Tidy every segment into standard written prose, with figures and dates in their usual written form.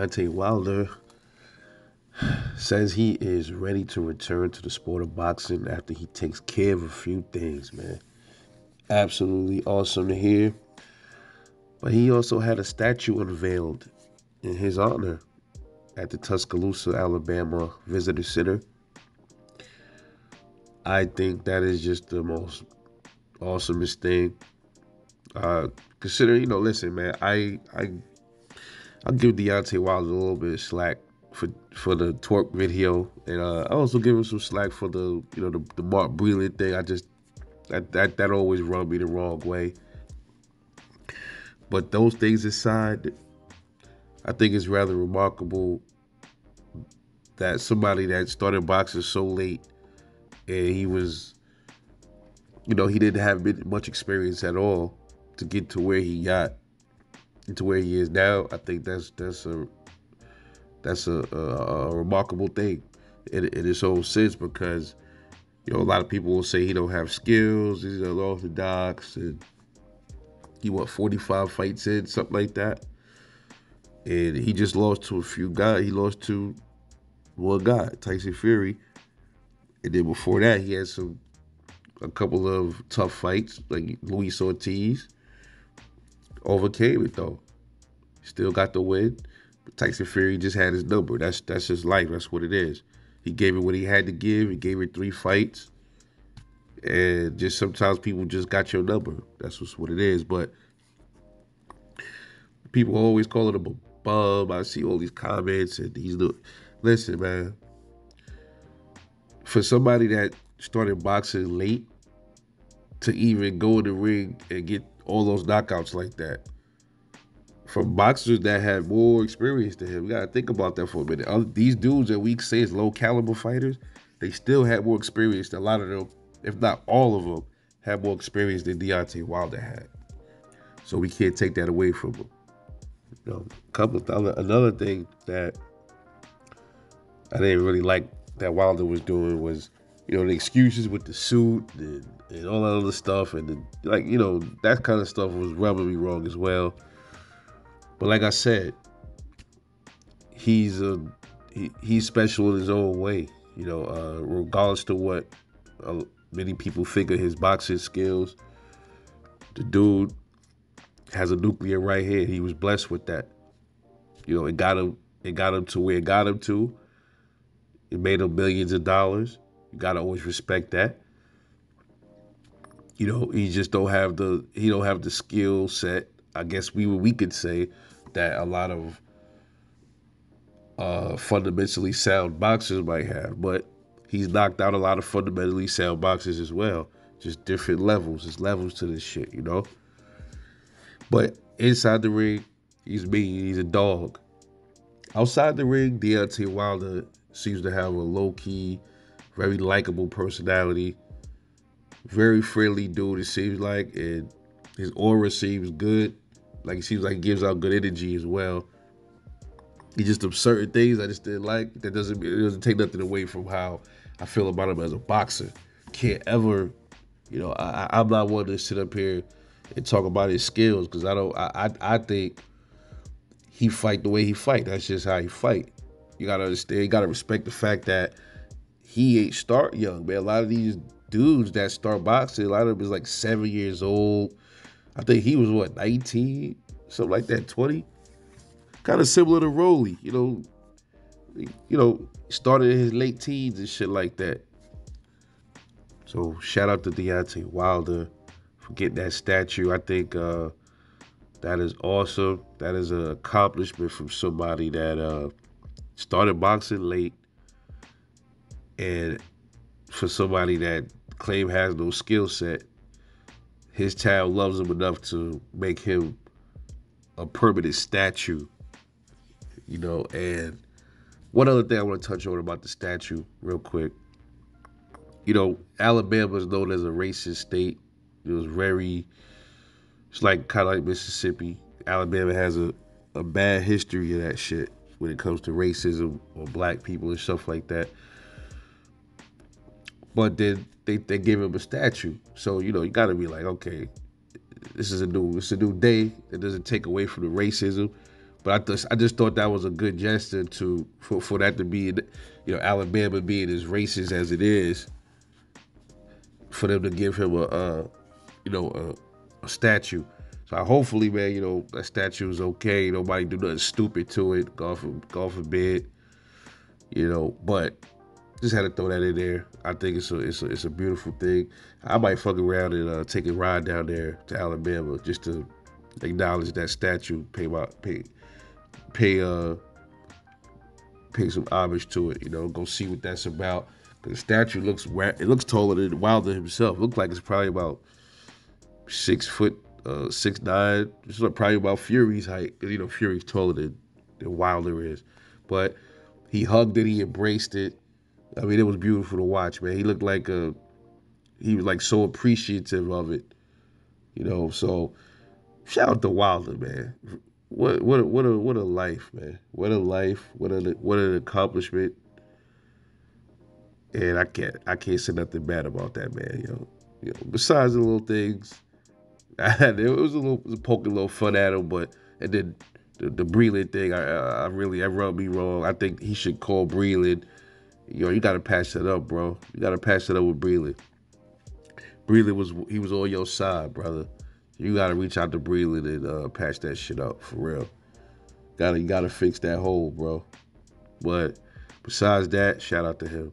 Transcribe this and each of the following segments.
Deontay Wilder says he is ready to return to the sport of boxing after he takes care of a few things, man. Absolutely awesome to hear. But he also had a statue unveiled in his honor at the Tuscaloosa, Alabama Visitor Center. I think that is just the most awesomest thing. Consider, listen, man, I'll give Deontay Wilder a little bit of slack for the twerk video, and I also give him some slack for the Mark Breland thing. I just that always rubbed me the wrong way. But those things aside, I think it's rather remarkable that somebody that started boxing so late and he was, he didn't have much experience at all to get to where he got, to where he is now. I think that's a remarkable thing in its own sense, because a lot of people will say he don't have skills, he's unorthodox, and he 45 fights in, something like that, and he just lost to a few guys. He lost to one guy, Tyson Fury, and then before that he had a couple of tough fights like Luis Ortiz. Overcame it though, still got the win. Tyson Fury just had his number. That's his life. That's what it is. He gave it what he had to give. He gave it 3 fights. And just sometimes people just got your number. That's just what it is. But people always calling him a bum. I see all these comments and listen, man. For somebody that started boxing late to even go in the ring and get all those knockouts like that, from boxers that had more experience than him. We gotta think about that for a minute. These dudes that we say is low caliber fighters, they still had more experience than a lot of them, if not all of them, had more experience than Deontay Wilder had. So we can't take that away from him. Another thing that I didn't really like that Wilder was doing was, the excuses with the suit and all that other stuff, and that kind of stuff was rubbing me wrong as well. But like I said, he's special in his own way. Regardless to what many people think of his boxing skills, the dude has a nuclear right hand. He was blessed with that. It got him to where it got him to. It made him millions of dollars. You gotta always respect that. He just don't have the skill set. I guess we could say that a lot of fundamentally sound boxers might have, but he's knocked out a lot of fundamentally sound boxers as well. Just different levels. There's levels to this shit, But inside the ring, he's mean. He's a dog. Outside the ring, Deontay Wilder seems to have a low-key, very likable personality. Very friendly dude, it seems like, and his aura seems good. Like, it seems like he gives out good energy as well. He just some certain things I just didn't like. It doesn't take nothing away from how I feel about him as a boxer. Can't ever, I'm not one to sit up here and talk about his skills, because I think he fight the way he fight. That's just how he fight. You gotta understand. You gotta respect the fact that he ain't start young, man. A lot of these dudes that start boxing, a lot of them is like 7 years old. I think he was 19, something like that, 20. Kind of similar to Rolly, started in his late teens and shit like that. So shout out to Deontay Wilder for getting that statue. I think that is awesome. That is an accomplishment from somebody that started boxing late, and for somebody that claim has no skill set. His town loves him enough to make him a permanent statue. And one other thing I want to touch on about the statue real quick. Alabama is known as a racist state. It's like kind of like Mississippi. Alabama has a bad history of that shit when it comes to racism or black people and stuff like that. But then they give him a statue. So, you gotta be like, okay, it's a new day. It doesn't take away from the racism. But I just thought that was a good gesture for that to be, Alabama being as racist as it is, for them to give him a statue. So hopefully, man, that statue is okay. Nobody do nothing stupid to it. God forbid, But just had to throw that in there. I think it's a beautiful thing. I might fuck around and take a ride down there to Alabama just to acknowledge that statue, pay pay some homage to it. Go see what that's about. The statue looks taller than Wilder himself. It looks like it's probably about 6 foot, 6'9". It's probably about Fury's height. Fury's taller than Wilder is, but he hugged it. He embraced it. I mean, it was beautiful to watch, man. He was like so appreciative of it. So shout out to Wilder, man. What a life, man. What a life. What an accomplishment. And I can't say nothing bad about that, man. Besides the little things, it was poking a little fun at him, but and then the Breland thing, that rubbed me wrong. I think he should call Breland. You got to patch that up, bro. You got to patch that up with Breland. He was on your side, brother. You got to reach out to Breland and patch that shit up for real. You got to fix that hole, bro. But besides that, shout out to him.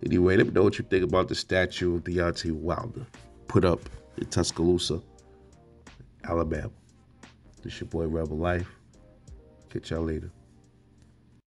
Anyway, let me know what you think about the statue of Deontay Wilder put up in Tuscaloosa, Alabama. This your boy Rebel Life. Catch y'all later.